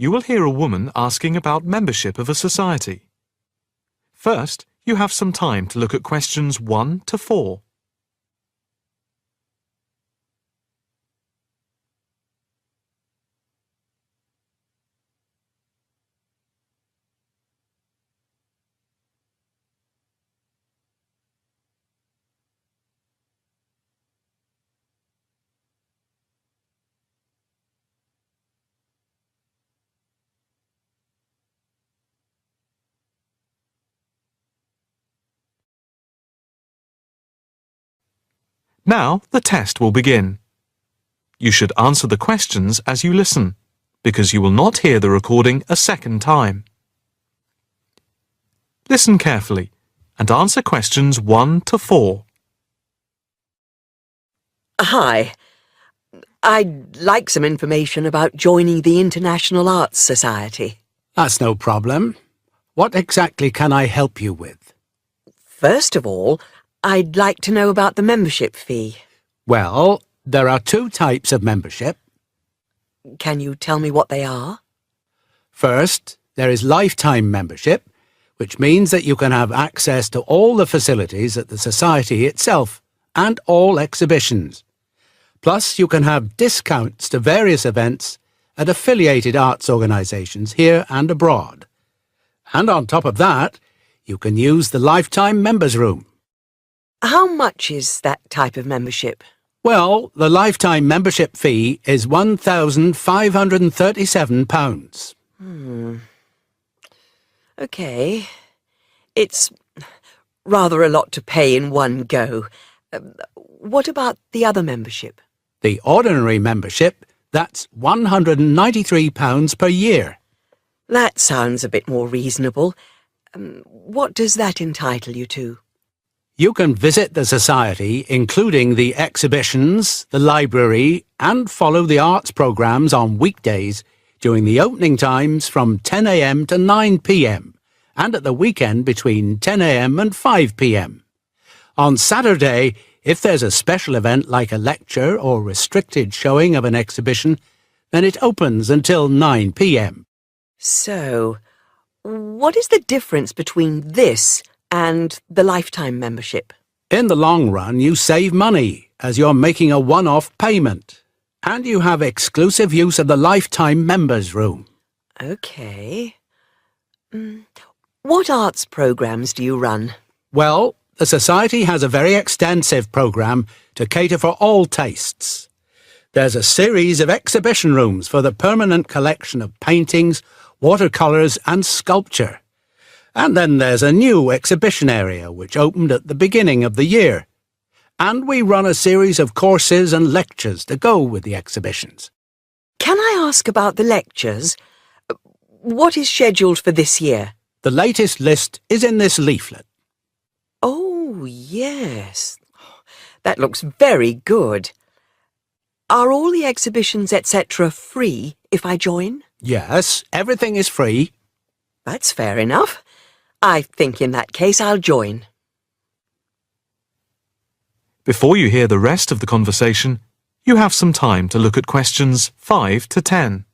You will hear a woman asking about membership of a society. First, you have some time to look at questions 1 to 4. Now the test will begin. You should answer the questions as you listen, because you will not hear the recording a second time. Listen carefully and answer questions 1 to 4. Hi. I'd like some information about joining the International Arts Society. That's no problem. What exactly can I help you with? First of all, I'd like to know about the membership fee. Well, there are 2 types of membership. Can you tell me what they are? First, there is lifetime membership, which means that you can have access to all the facilities at the Society itself and all exhibitions. Plus, you can have discounts to various events at affiliated arts organisations here and abroad. And on top of that, you can use the lifetime members' room. How much is that type of membership? Well, the lifetime membership fee is £1,537. OK. It's rather a lot to pay in one go. What about the other membership? The ordinary membership, that's £193 per year. That sounds a bit more reasonable. What does that entitle you to? You can visit the Society, including the exhibitions, the library, and follow the arts programmes on weekdays during the opening times from 10 a.m. to 9 p.m. and at the weekend between 10 a.m. and 5 p.m. On Saturday, if there's a special event like a lecture or restricted showing of an exhibition, then it opens until 9 p.m. So, what is the difference between this and the lifetime membership? In the long run, you save money as you're making a one-off payment, and you have exclusive use of the lifetime members' room. OK. What arts programmes do you run? Well, the Society has a very extensive programme to cater for all tastes. There's a series of exhibition rooms for the permanent collection of paintings, watercolours and sculpture. And then there's a new exhibition area which opened at the beginning of the year. And we run a series of courses and lectures to go with the exhibitions. Can I ask about the lectures? What is scheduled for this year? The latest list is in this leaflet. Oh, yes. That looks very good. Are all the exhibitions, etc., free if I join? Yes, everything is free. That's fair enough. I think in that case I'll join. Before you hear the rest of the conversation, you have some time to look at questions 5 to 10.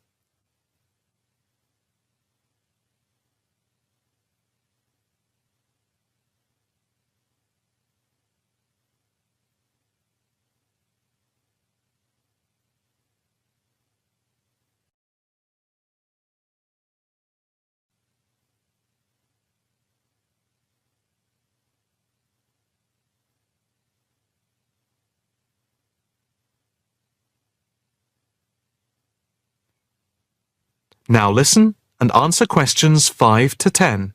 Now listen and answer questions 5 to 10.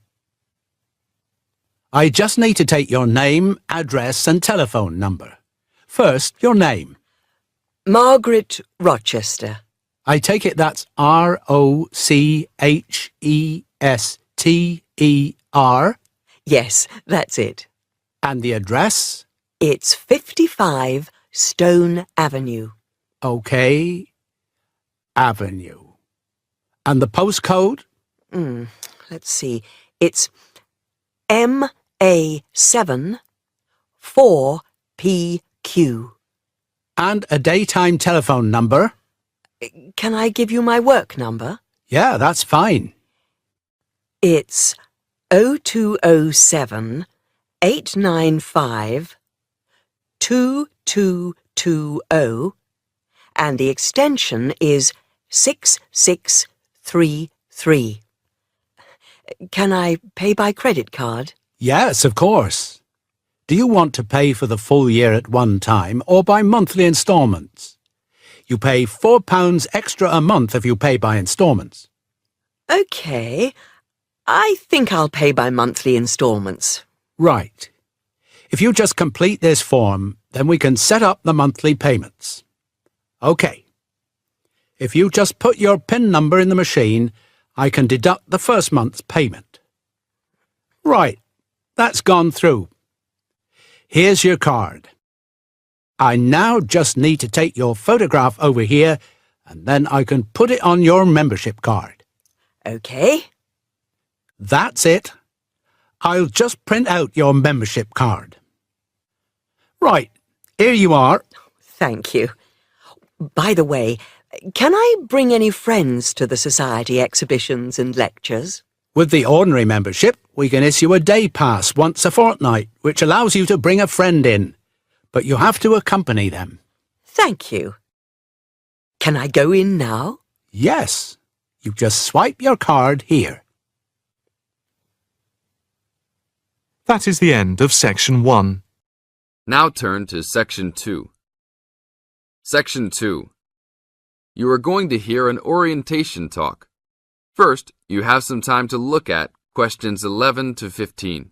I just need to take your name, address and telephone number. First, your name. Margaret Rochester. I take it that's R-O-C-H-E-S-T-E-R? Yes, that's it. And the address? It's 55 Stone Avenue. OK. Avenue. And the postcode? Let's see. It's MA7 4PQ. And a daytime telephone number? Can I give you my work number? Yeah, that's fine. It's 0207 895 2220 and the extension is 6633. Can I pay by credit card? Yes, of course. Do you want to pay for the full year at one time or by monthly instalments? You pay £4 extra a month if you pay by instalments. OK. I think I'll pay by monthly instalments. Right. If you just complete this form, then we can set up the monthly payments. OK. If you just put your PIN number in the machine, I can deduct the first month's payment. Right. That's gone through. Here's your card. I now just need to take your photograph over here, and then I can put it on your membership card. OK. That's it. I'll just print out your membership card. Right, here you are. Thank you. By the way, can I bring any friends to the Society exhibitions and lectures? With the ordinary membership, we can issue a day pass once a fortnight, which allows you to bring a friend in. But you have to accompany them. Thank you. Can I go in now? Yes, you just swipe your card here. That is the end of Section 1. Now turn to Section 2. Section 2. You are going to hear an orientation talk. First, you have some time to look at questions 11 to 15.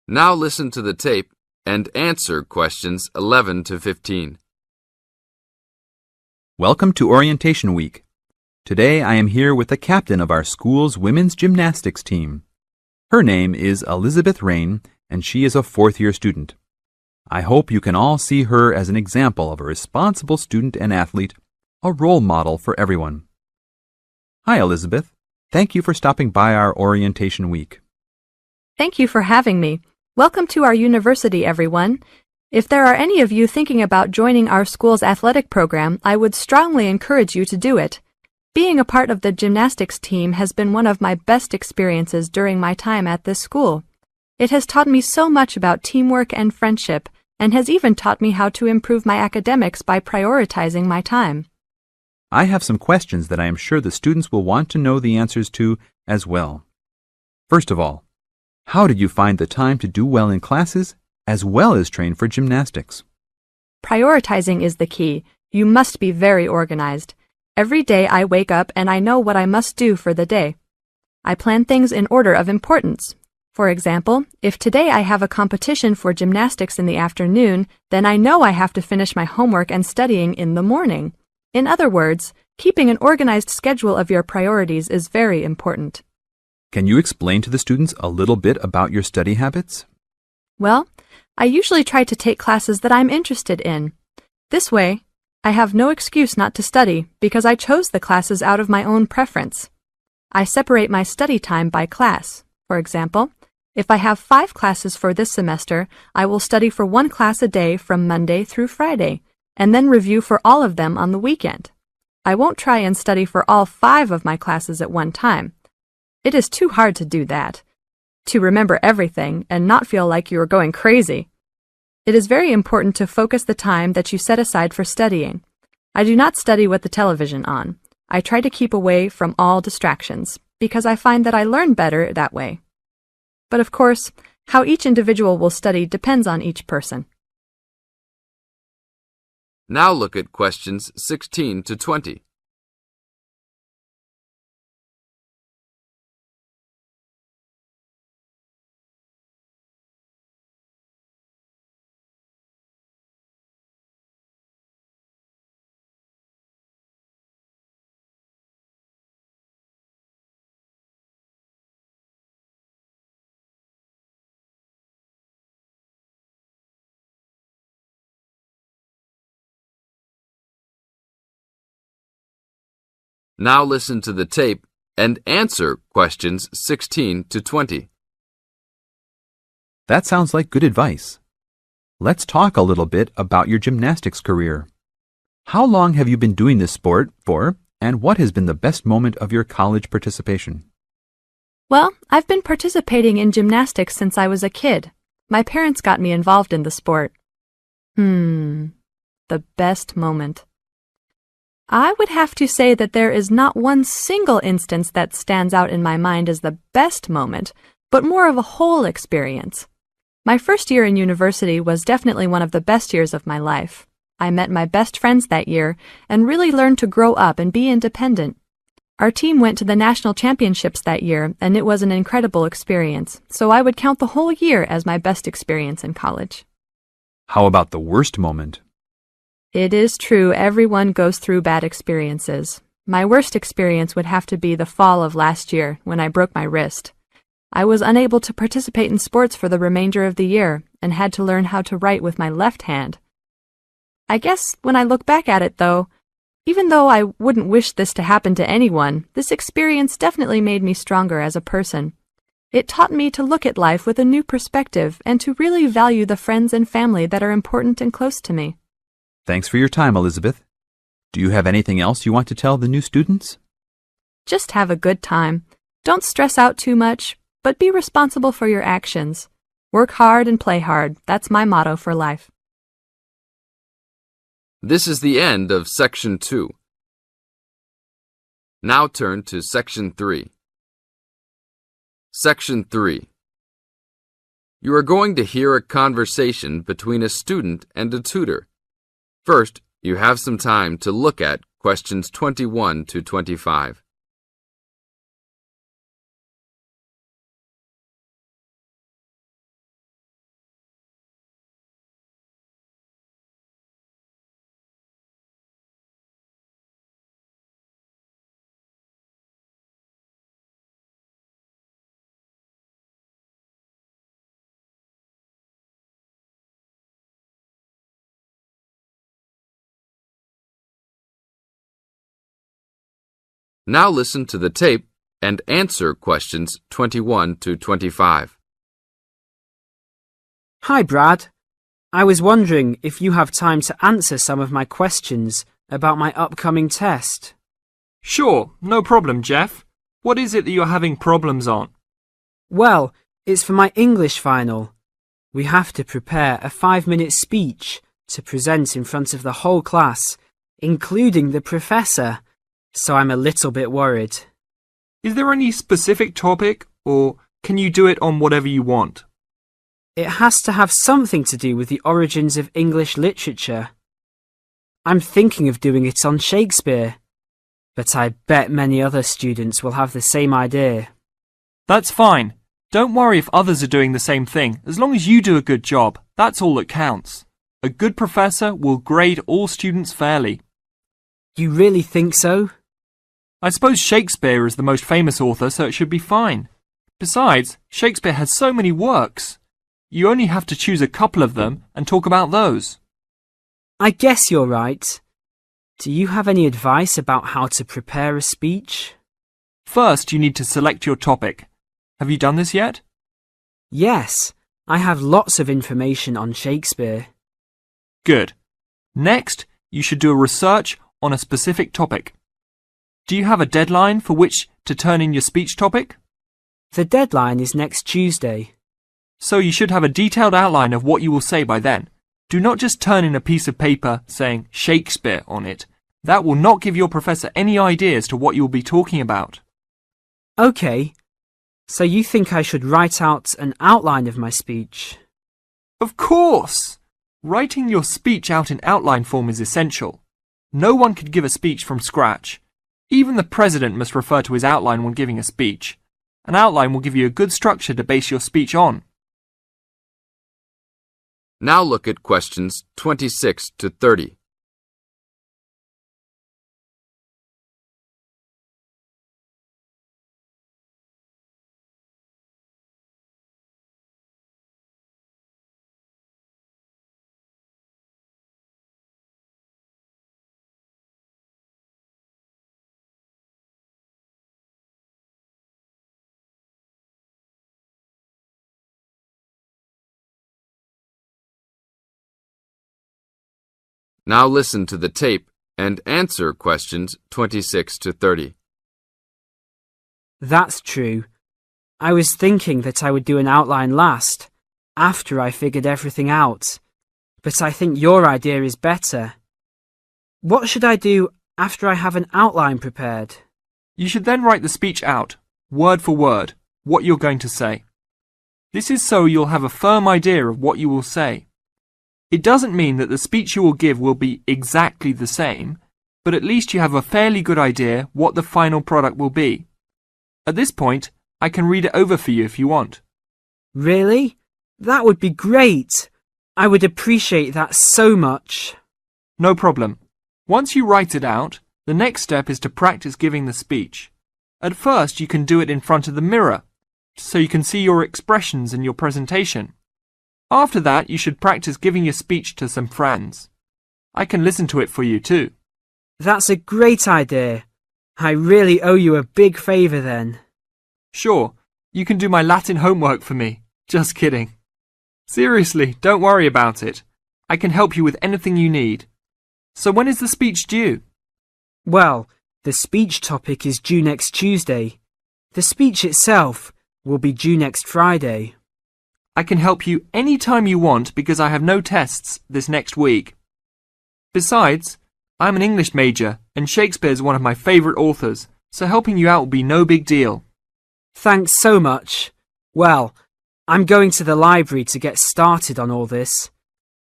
Now listen to the tape and answer questions 11 to 15. Welcome to Orientation Week. Today I am here with the captain of our school's women's gymnastics team. Her name is Elizabeth Rain, and she is a fourth-year student. I hope you can all see her as an example of a responsible student and athlete, a role model for everyone. Hi, Elizabeth. Thank you for stopping by our Orientation Week. Thank you for having me. Welcome to our university, everyone. If there are any of you thinking about joining our school's athletic program, I would strongly encourage you to do it. Being a part of the gymnastics team has been one of my best experiences during my time at this school. It has taught me so much about teamwork and friendship, and has even taught me how to improve my academics by prioritizing my time. I have some questions that I am sure the students will want to know the answers to as well. First of all, how did you find the time to do well in classes as well as train for gymnastics? Prioritizing is the key. You must be very organized. Every day I wake up and I know what I must do for the day. I plan things in order of importance. For example, if today I have a competition for gymnastics in the afternoon, then I know I have to finish my homework and studying in the morning. In other words, keeping an organized schedule of your priorities is very important. Can you explain to the students a little bit about your study habits? Well, I usually try to take classes that I'm interested in. This way, I have no excuse not to study because I chose the classes out of my own preference. I separate my study time by class. For example, if I have 5 classes for this semester, I will study for 1 class a day from Monday through Friday, and then review for all of them on the weekend. I won't try and study for all 5 of my classes at one time. It is too hard to do that, to remember everything and not feel like you are going crazy. It is very important to focus the time that you set aside for studying. I do not study with the television on. I try to keep away from all distractions, because I find that I learn better that way. But of course, how each individual will study depends on each person. Now look at questions 16 to 20. Now listen to the tape and answer questions 16 to 20. That sounds like good advice. Let's talk a little bit about your gymnastics career. How long have you been doing this sport for, and what has been the best moment of your college participation? Well, I've been participating in gymnastics since I was a kid. My parents got me involved in the sport. The best moment. I would have to say that there is not one single instance that stands out in my mind as the best moment, but more of a whole experience. My first year in university was definitely one of the best years of my life. I met my best friends that year and really learned to grow up and be independent. Our team went to the national championships that year, and it was an incredible experience, so I would count the whole year as my best experience in college. How about the worst moment? It is true everyone goes through bad experiences. My worst experience would have to be the fall of last year when I broke my wrist. I was unable to participate in sports for the remainder of the year and had to learn how to write with my left hand. I guess when I look back at it, though, even though I wouldn't wish this to happen to anyone, this experience definitely made me stronger as a person. It taught me to look at life with a new perspective and to really value the friends and family that are important and close to me. Thanks for your time, Elizabeth. Do you have anything else you want to tell the new students? Just have a good time. Don't stress out too much, but be responsible for your actions. Work hard and play hard. That's my motto for life. This is the end of Section 2. Now turn to Section 3. Section 3. You are going to hear a conversation between a student and a tutor. First, you have some time to look at questions 21 to 25. Now listen to the tape and answer questions 21 to 25. Hi, Brad. I was wondering if you have time to answer some of my questions about my upcoming test. Sure, no problem, Jeff. What is it that you're having problems on? Well, it's for my English final. We have to prepare a 5-minute speech to present in front of the whole class, including the professor. So I'm a little bit worried. Is there any specific topic, or can you do it on whatever you want? It has to have something to do with the origins of English literature. I'm thinking of doing it on Shakespeare, but I bet many other students will have the same idea. That's fine. Don't worry if others are doing the same thing. As long as you do a good job, that's all that counts. A good professor will grade all students fairly. You really think so? I suppose Shakespeare is the most famous author, so it should be fine. Besides, Shakespeare has so many works. You only have to choose a couple of them and talk about those. I guess you're right. Do you have any advice about how to prepare a speech? First, you need to select your topic. Have you done this yet? Yes, I have lots of information on Shakespeare. Good. Next, you should do a research on a specific topic. Do you have a deadline for which to turn in your speech topic? The deadline is next Tuesday. So you should have a detailed outline of what you will say by then. Do not just turn in a piece of paper saying Shakespeare on it. That will not give your professor any idea as to what you will be talking about. Okay, so you think I should write out an outline of my speech? Of course! Writing your speech out in outline form is essential. No one could give a speech from scratch. Even the president must refer to his outline when giving a speech. An outline will give you a good structure to base your speech on. Now look at questions 26 to 30. Now listen to the tape and answer questions 26 to 30. That's true. I was thinking that I would do an outline last, after I figured everything out. But I think your idea is better. What should I do after I have an outline prepared? You should then write the speech out, word for word, what you're going to say. This is so you'll have a firm idea of what you will say. It doesn't mean that the speech you will give will be exactly the same, but at least you have a fairly good idea what the final product will be. At this point, I can read it over for you if you want. Really? That would be great. I would appreciate that so much. No problem. Once you write it out, the next step is to practice giving the speech. At first, you can do it in front of the mirror, so you can see your expressions in your presentation. After that, you should practice giving your speech to some friends. I can listen to it for you too. That's a great idea. I really owe you a big favour then. Sure, you can do my Latin homework for me. Just kidding. Seriously, don't worry about it. I can help you with anything you need. So when is the speech due? Well, the speech topic is due next Tuesday. The speech itself will be due next Friday. I can help you any time you want because I have no tests this next week. Besides, I'm an English major and Shakespeare is one of my favourite authors, so helping you out will be no big deal. Thanks so much. Well, I'm going to the library to get started on all this.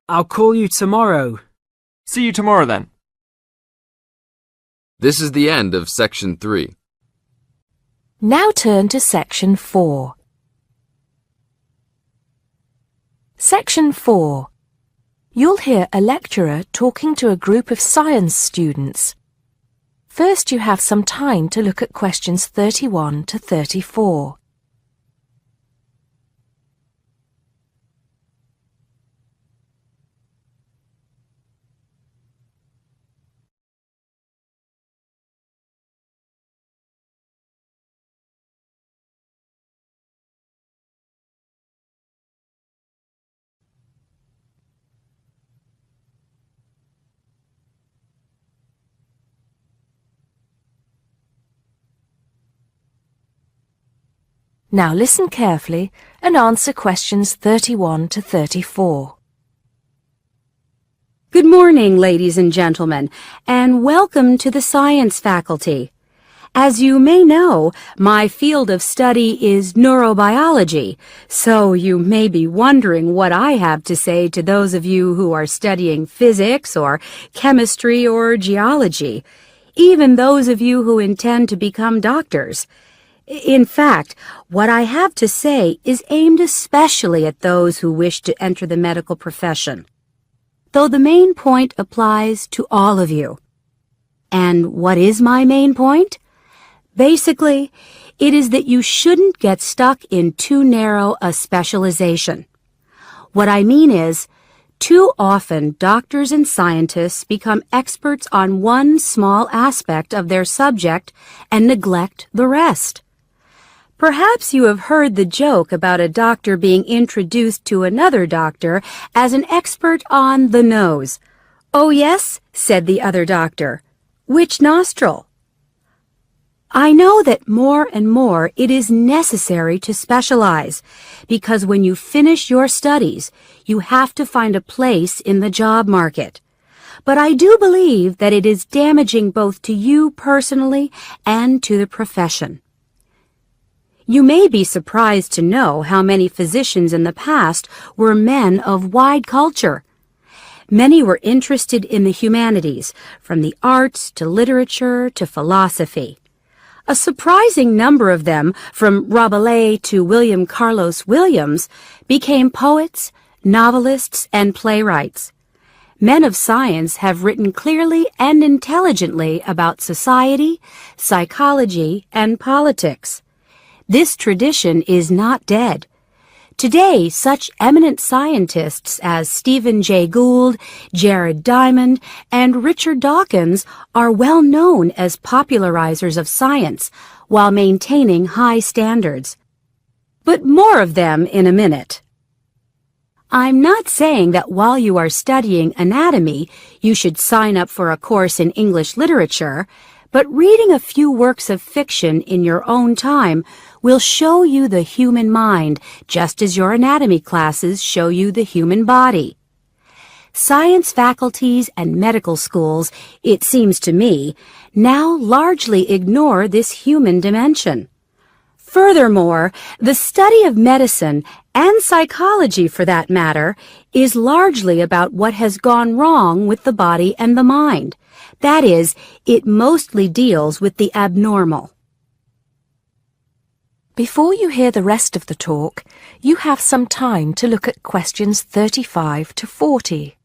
I'll call you tomorrow. See you tomorrow then. This is the end of Section 3. Now turn to Section 4. Section 4. You'll hear a lecturer talking to a group of science students. First, you have some time to look at questions 31 to 34. Now listen carefully and answer questions 31 to 34. Good morning, ladies and gentlemen, and welcome to the science faculty. As you may know, my field of study is neurobiology, so you may be wondering what I have to say to those of you who are studying physics or chemistry or geology, even those of you who intend to become doctors. In fact, what I have to say is aimed especially at those who wish to enter the medical profession, though the main point applies to all of you. And what is my main point? Basically, it is that you shouldn't get stuck in too narrow a specialization. What I mean is, too often doctors and scientists become experts on one small aspect of their subject and neglect the rest. Perhaps you have heard the joke about a doctor being introduced to another doctor as an expert on the nose. "Oh yes," said the other doctor. "Which nostril?" I know that more and more it is necessary to specialize, because when you finish your studies, you have to find a place in the job market. But I do believe that it is damaging both to you personally and to the profession. You may be surprised to know how many physicians in the past were men of wide culture. Many were interested in the humanities, from the arts to literature to philosophy. A surprising number of them, from Rabelais to William Carlos Williams, became poets, novelists, and playwrights. Men of science have written clearly and intelligently about society, psychology, and politics. This tradition is not dead. Today, such eminent scientists as Stephen Jay Gould, Jared Diamond, and Richard Dawkins are well known as popularizers of science while maintaining high standards. But more of them in a minute. I'm not saying that while you are studying anatomy, you should sign up for a course in English literature, but reading a few works of fiction in your own time will show you the human mind, just as your anatomy classes show you the human body. Science faculties and medical schools, it seems to me, now largely ignore this human dimension. Furthermore, the study of medicine, and psychology for that matter, is largely about what has gone wrong with the body and the mind. That is, it mostly deals with the abnormal. Before you hear the rest of the talk, you have some time to look at questions 35 to 40.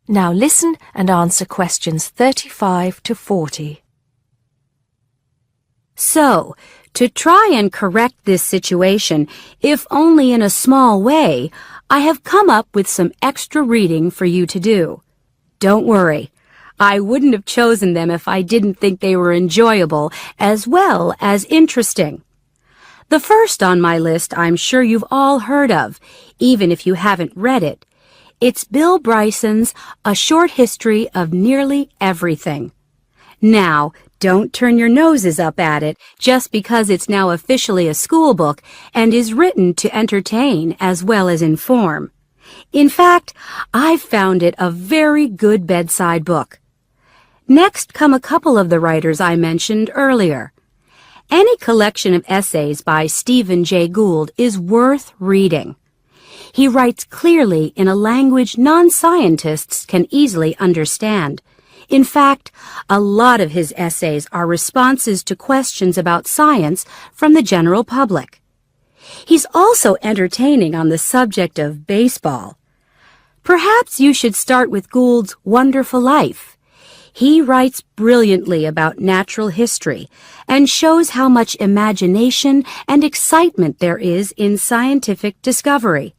Now listen and answer questions 35 to 40. So, to try and correct this situation, if only in a small way, I have come up with some extra reading for you to do. Don't worry, I wouldn't have chosen them if I didn't think they were enjoyable as well as interesting. The first on my list I'm sure you've all heard of, even if you haven't read it. It's Bill Bryson's A Short History of Nearly Everything. Now, don't turn your noses up at it just because it's now officially a school book and is written to entertain as well as inform. In fact, I've found it a very good bedside book. Next come a couple of the writers I mentioned earlier. Any collection of essays by Stephen Jay Gould is worth reading. He writes clearly in a language non-scientists can easily understand. In fact, a lot of his essays are responses to questions about science from the general public. He's also entertaining on the subject of baseball. Perhaps you should start with Gould's Wonderful Life. He writes brilliantly about natural history and shows how much imagination and excitement there is in scientific discovery.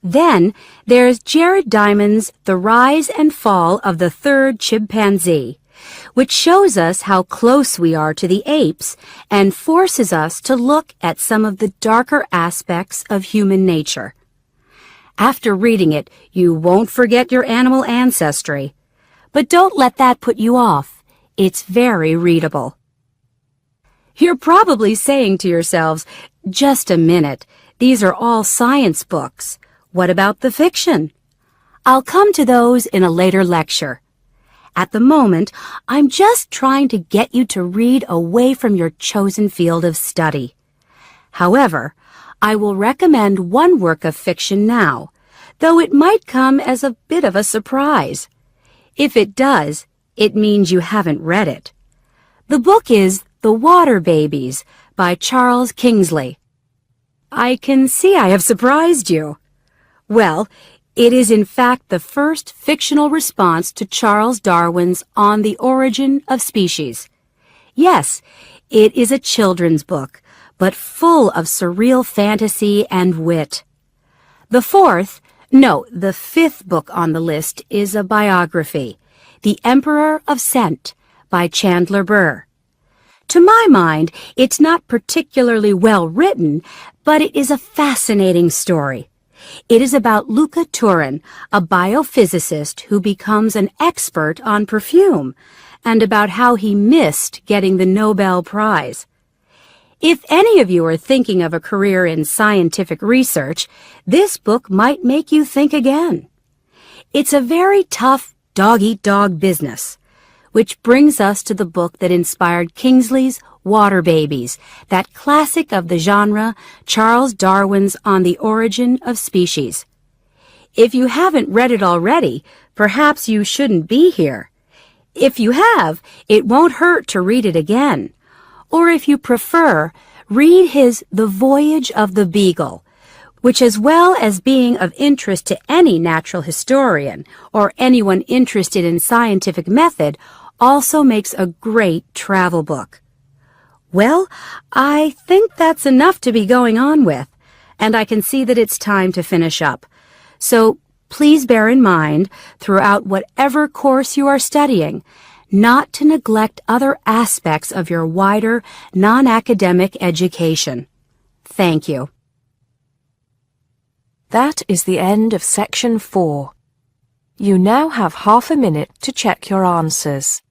Then there's Jared Diamond's The Rise and Fall of the Third Chimpanzee, which shows us how close we are to the apes and forces us to look at some of the darker aspects of human nature. After reading it, you won't forget your animal ancestry. But don't let that put you off. It's very readable. You're probably saying to yourselves, just a minute, these are all science books. What about the fiction? I'll come to those in a later lecture. At the moment, I'm just trying to get you to read away from your chosen field of study. However, I will recommend one work of fiction now, though it might come as a bit of a surprise. If it does, it means you haven't read it. The book is The Water Babies by Charles Kingsley. I can see I have surprised you. Well, it is in fact the first fictional response to Charles Darwin's On the Origin of Species. Yes, it is a children's book, but full of surreal fantasy and wit. The fifth book on the list is a biography, The Emperor of Scent by Chandler Burr. To my mind, it's not particularly well written, but it is a fascinating story. It is about Luca Turin, a biophysicist who becomes an expert on perfume, and about how he missed getting the Nobel Prize. If any of you are thinking of a career in scientific research, this book might make you think again. It's a very tough dog-eat-dog business, which brings us to the book that inspired Kingsley's Water Babies, that classic of the genre, Charles Darwin's On the Origin of Species. If you haven't read it already, perhaps you shouldn't be here. If you have, it won't hurt to read it again. Or if you prefer, read his The Voyage of the Beagle, which, as well as being of interest to any natural historian or anyone interested in scientific method, also makes a great travel book. Well, I think that's enough to be going on with, and I can see that it's time to finish up. So please bear in mind, throughout whatever course you are studying, not to neglect other aspects of your wider, non-academic education. Thank you. That is the end of Section 4. You now have half a minute to check your answers.